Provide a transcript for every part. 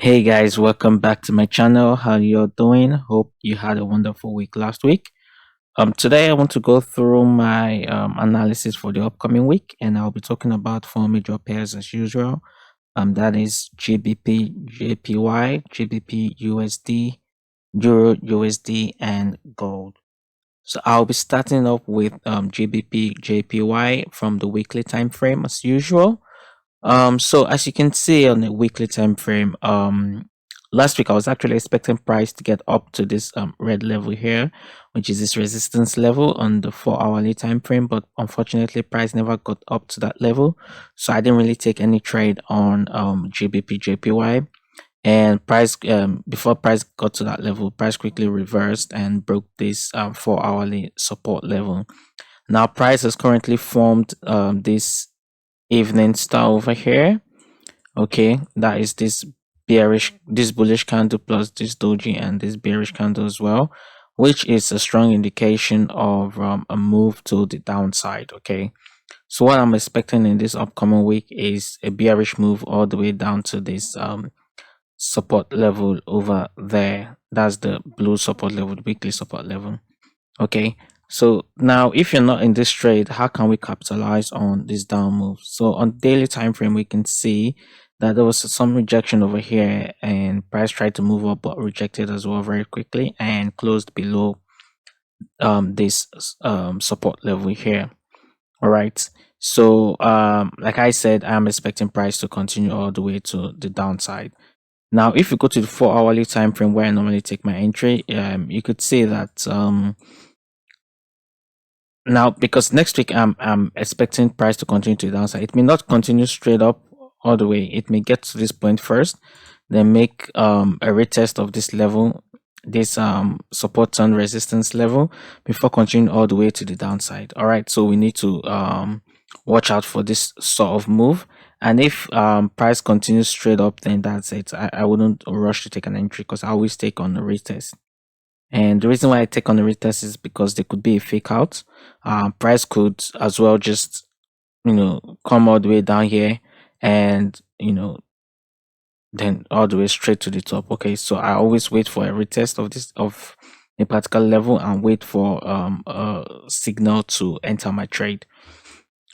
Hey guys, welcome back to my channel. How you doing? Hope you had a wonderful week last week. Today I want to go through my analysis for the upcoming week, and I'll be talking about four major pairs as usual. That is GBP, JPY, GBP, USD, Euro, USD, and gold. So I'll be starting up with GBP, JPY from the weekly time frame as usual. So as you can see on the weekly time frame, last week I was actually expecting price to get up to this red level here, which is this resistance level on the 4 hourly time frame, but unfortunately price never got up to that level, so I didn't really take any trade on GBP JPY. And price before price got to that level, price quickly reversed and broke this 4 hourly support level. Now price has currently formed this evening star over here. Okay, that is this bullish candle plus this doji and this bearish candle as well, which is a strong indication of a move to the downside. Okay, so what I'm expecting in this upcoming week is a bearish move all the way down to this support level over there. That's the blue support level, the weekly support level. Okay, so now if you're not in this trade, how can we capitalize on this down move? So on daily time frame, we can see that there was some rejection over here, and price tried to move up but rejected as well very quickly and closed below this support level here. All right, so like I said, I'm expecting price to continue all the way to the downside. Now if you go to the 4 hourly time frame where I normally take my entry, you could see that now because next week I'm expecting price to continue to the downside. It may not continue straight up all the way. It may get to this point first, then make a retest of this level, this support and resistance level, before continuing all the way to the downside. All right, so we need to watch out for this sort of move. And if price continues straight up, then that's it. I wouldn't rush to take an entry because I always take on a retest. And the reason why I take on the retest is because there could be a fake out. Price could as well just, come all the way down here and, then all the way straight to the top. Okay, so I always wait for a retest of a particular level and wait for a signal to enter my trade.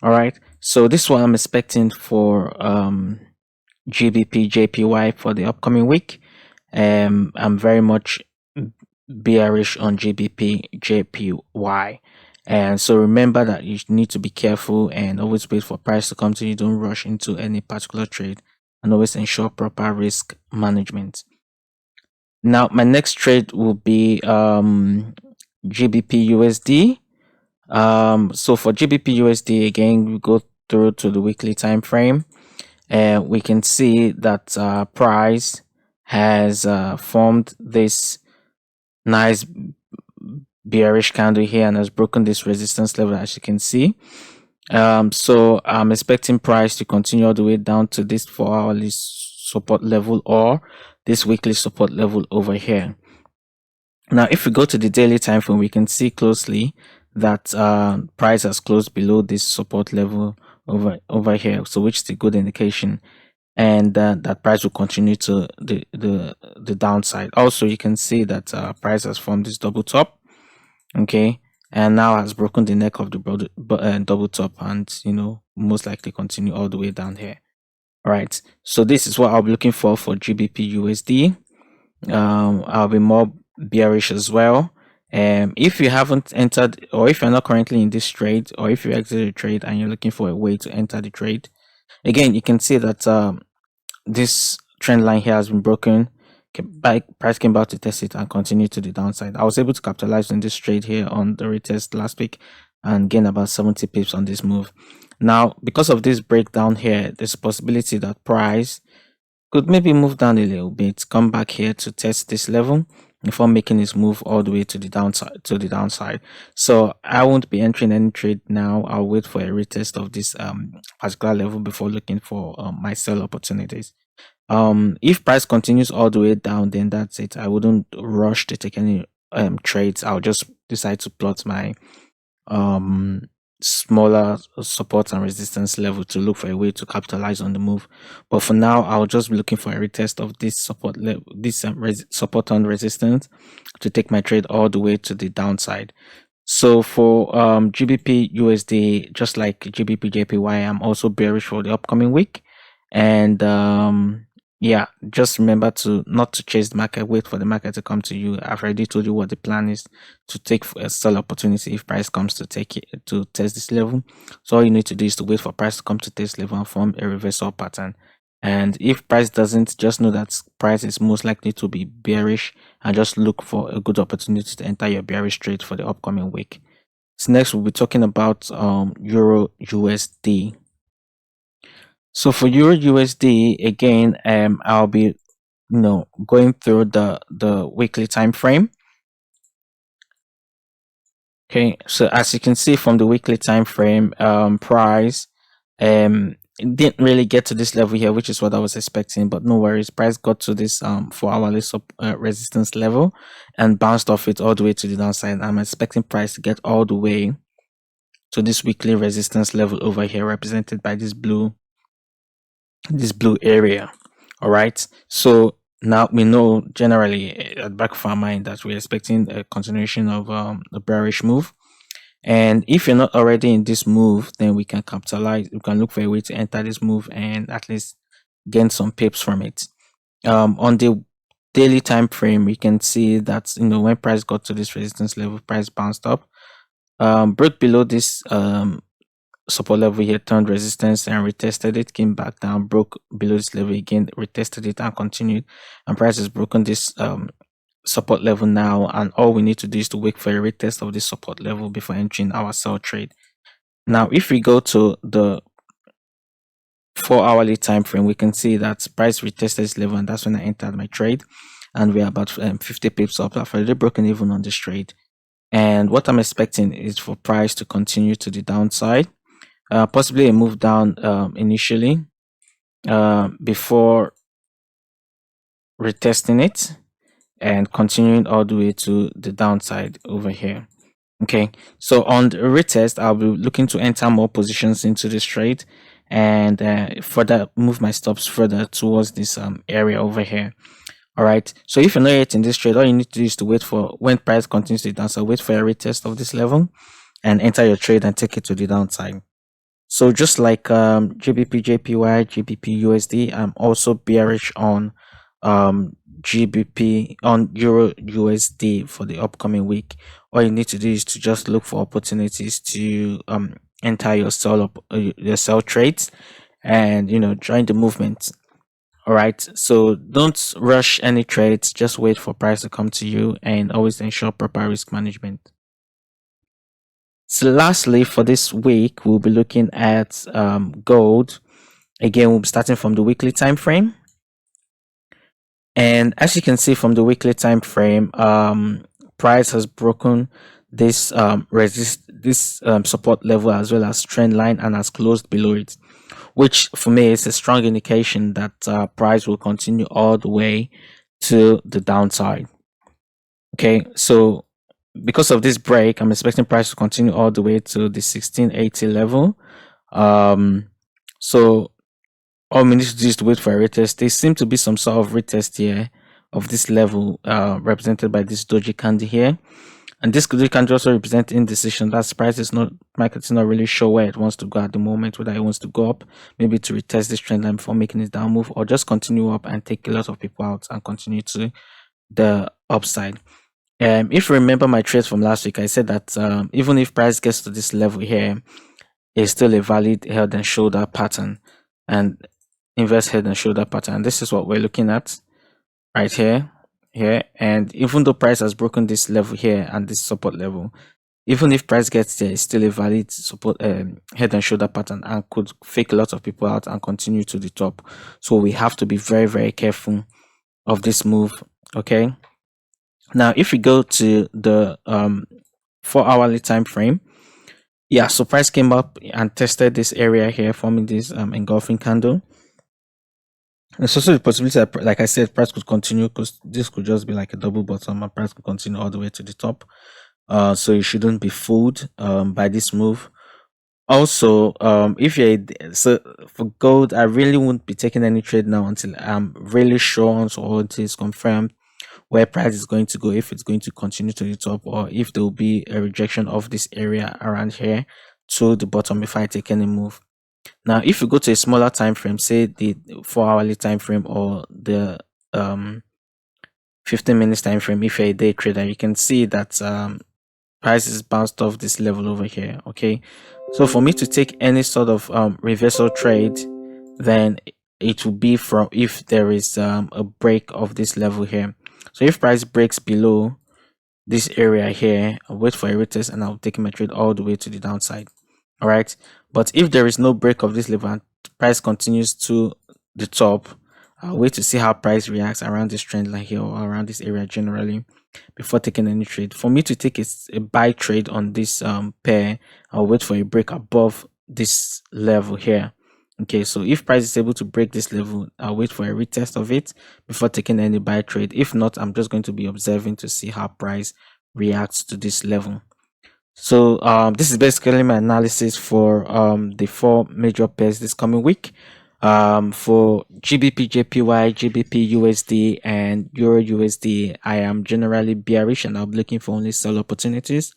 All right, so this is what I'm expecting for GBP JPY for the upcoming week. I'm very much bearish on GBP JPY, and so remember that you need to be careful and always wait for price to come to you. Don't rush into any particular trade and always ensure proper risk management. Now my next trade will be GBP USD. So for GBP USD, again, we go through to the weekly time frame, and we can see that price has formed this nice bearish candle here and has broken this resistance level, as you can see. So I'm expecting price to continue all the way down to this 4 hourly support level or this weekly support level over here. Now if we go to the daily time frame, we can see closely that price has closed below this support level over here, so which is a good indication, and that price will continue to the downside. Also you can see that price has formed this double top, okay, and now has broken the neck of the double top, and most likely continue all the way down here. All right, so this is what I'll be looking for GBP USD. I'll be more bearish as well. If you haven't entered, or if you're not currently in this trade, or if you exited the trade and you're looking for a way to enter the trade, again you can see that this trend line here has been broken. Price came back to test it and continue to the downside. I was able to capitalize on this trade here on the retest last week and gain about 70 pips on this move. Now because of this breakdown here, there's a possibility that price could maybe move down a little bit, come back here to test this level before making his move all the way to the downside. So I won't be entering any trade now. I'll wait for a retest of this particular level before looking for my sell opportunities. If price continues all the way down, then that's it. I wouldn't rush to take any trades. I'll just decide to plot my smaller support and resistance level to look for a way to capitalize on the move. But for now, I'll just be looking for a retest of this support level, this support and resistance, to take my trade all the way to the downside. So for GBP USD, just like GBP JPY, I'm also bearish for the upcoming week. And yeah, just remember to not to chase the market, wait for the market to come to you. I've already told you what the plan is, to take a sell opportunity if price comes to take it to test this level. So all you need to do is to wait for price to come to this level and form a reversal pattern. And if price doesn't, just know that price is most likely to be bearish, and just look for a good opportunity to enter your bearish trade for the upcoming week. So next we'll be talking about Euro USD. So for Euro USD, again, I'll be going through the weekly time frame. Okay, so as you can see from the weekly time frame, price it didn't really get to this level here, which is what I was expecting, but no worries. Price got to this 4-hourly resistance level and bounced off it all the way to the downside. I'm expecting price to get all the way to this weekly resistance level over here, represented by this blue area. All right, so now we know generally at the back of our mind that we're expecting a continuation of the bearish move. And if you're not already in this move, then we can capitalize. We can look for a way to enter this move and at least gain some pips from it. On the daily time frame, we can see that when price got to this resistance level, price bounced up, broke below this support level here, turned resistance and retested it, came back down, broke below this level again, retested it and continued, and price has broken this support level now, and all we need to do is to wait for a retest of this support level before entering our sell trade. Now if we go to the 4-hourly time frame, we can see that price retested this level, and that's when I entered my trade, and we're about 50 pips up. I've already broken even on this trade, and what I'm expecting is for price to continue to the downside, possibly a move down initially before retesting it and continuing all the way to the downside over here. Okay, so on the retest, I'll be looking to enter more positions into this trade and further move my stops further towards this area over here. All right, so if you're not yet in this trade, all you need to do is to wait for when price continues to the downside, wait for a retest of this level and enter your trade and take it to the downside. So just like GBPJPY GBPUSD, I'm also bearish on GBP on Euro USD for the upcoming week. All you need to do is to just look for opportunities to enter your sell trades and join the movement. All right, so don't rush any trades, just wait for price to come to you and always ensure proper risk management. So lastly, for this week, we'll be looking at gold. Again, we'll be starting from the weekly time frame. And as you can see from the weekly time frame, price has broken this support level as well as trend line and has closed below it, which for me is a strong indication that price will continue all the way to the downside. Okay, so because of this break, I'm expecting price to continue all the way to the 1680 level. So all we need to do is to wait for a retest. There seem to be some sort of retest here of this level, represented by this doji candle here, and this doji candle also represent indecision. That's price is not, market is not really sure where it wants to go at the moment, whether it wants to go up, maybe to retest this trend line before making its down move, or just continue up and take a lot of people out and continue to the upside. If you remember my trades from last week, I said that even if price gets to this level here, it's still a valid head and shoulder pattern and inverse head and shoulder pattern. This is what we're looking at right here. And even though price has broken this level here and this support level, even if price gets there, it's still a valid support head and shoulder pattern and could fake a lot of people out and continue to the top. So we have to be very, very careful of this move. Okay, now if we go to the 4-hourly time frame, yeah, so price came up and tested this area here, forming this engulfing candle. There's also the possibility that, like I said, price could continue, because this could just be like a double bottom and price could continue all the way to the top. So you shouldn't be fooled by this move. Also, if you're so for gold, I really won't be taking any trade now until I'm really sure, until all it is confirmed where price is going to go, if it's going to continue to the top, or if there will be a rejection of this area around here to the bottom if I take any move. Now, if you go to a smaller time frame, say the 4 hourly time frame or the um 15 minutes time frame, if you're a day trader, you can see that prices bounced off this level over here. Okay, so for me to take any sort of reversal trade, then it will be from if there is a break of this level here. So if price breaks below this area here, I'll wait for a retest and I'll take my trade all the way to the downside. All right, but if there is no break of this level and price continues to the top, I'll wait to see how price reacts around this trend line here or around this area generally before taking any trade. For me to take a buy trade on this pair, I'll wait for a break above this level here. Okay, so if price is able to break this level, I'll wait for a retest of it before taking any buy trade. If not, I'm just going to be observing to see how price reacts to this level. So this is basically my analysis for the four major pairs this coming week. For GBPJPY, GBPUSD, and EURUSD, I am generally bearish and I'm looking for only sell opportunities.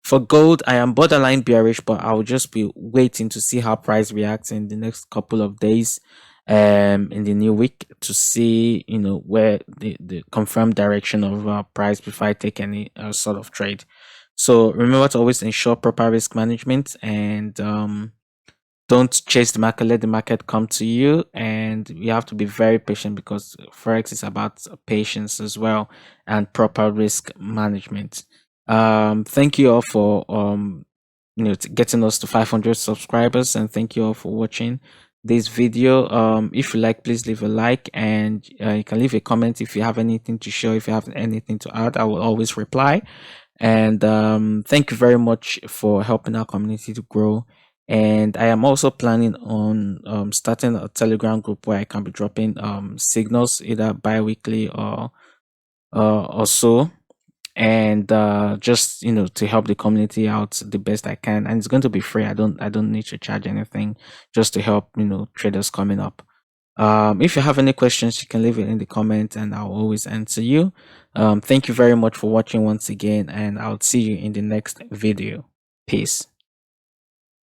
For gold, I am borderline bearish, but I'll just be waiting to see how price reacts in the next couple of days in the new week to see, you know, where the confirmed direction of price before I take any sort of trade. So remember to always ensure proper risk management and don't chase the market, let the market come to you. And you have to be very patient because Forex is about patience as well and proper risk management. Thank you all for getting us to 500 subscribers, and thank you all for watching this video. If you like, please leave a like, and you can leave a comment if you have anything to show, if you have anything to add. I will always reply. And thank you very much for helping our community to grow. And I am also planning on starting a Telegram group where I can be dropping signals either bi-weekly or so, and just to help the community out the best I can. And it's going to be free. I don't need to charge anything, just to help traders coming up. If you have any questions, you can leave it in the comment and I'll always answer you. Thank you very much for watching once again, and I'll see you in the next video. Peace.